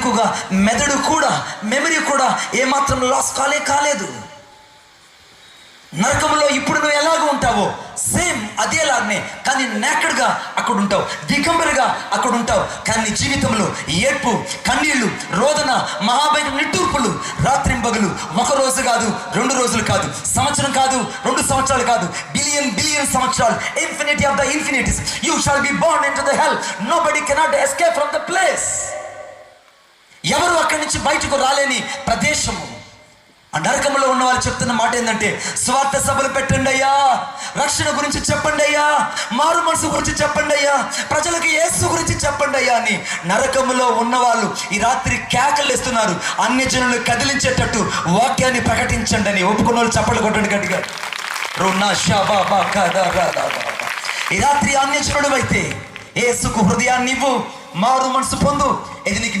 ఎక్కువగా మెదడు కూడా, మెమరీ కూడా ఏమాత్రం లాస్ కాలేదు. నరకంలో ఇప్పుడు నువ్వు ఎలాగ ఉంటావో సేమ్ అదేలాగనే, కానీ నేకడ్గా అక్కడ ఉంటావు, దిగంబరిగా అక్కడ ఉంటావు. కానీ నీ జీవితంలో ఏడ్పు, కన్నీళ్లు, రోదన, మహాభయం, నిట్టూర్పులు రాత్రింబగలు, ఒక రోజు కాదు, 2 రోజులు కాదు, సంవత్సరం కాదు, 2 సంవత్సరాలు కాదు, బిలియన్ సంవత్సరాలు, infinity of the infinities. You shall be born into the hell. Nobody cannot escape from the place. ఎవరు అక్కడి నుంచి బయటకు రాలేని ప్రదేశము. ఆ నరకంలో ఉన్న వాళ్ళు చెప్తున్న మాట ఏంటంటే, స్వార్థ సభలు పెట్టండి అయ్యా, రక్షణ గురించి చెప్పండి అయ్యా, మారు మనసు గురించి చెప్పండి అయ్యా, ప్రజలకు యేసు గురించి చెప్పండి అయ్యా అని నరకంలో ఉన్నవాళ్ళు ఈ రాత్రి కేకలు ఇస్తున్నారు. అన్ని జనులు కదిలించేటట్టు వాక్యాన్ని ప్రకటించండి అని. ఒప్పుకున్న వాళ్ళు చప్పట్లు కొట్టండి గట్టిగా. ఈ రాత్రి అన్యజనుడు అయితే యేసుకు హృదయాన్ని ఇవ్వు, మారు మనసు పొందు. ఇది నీకు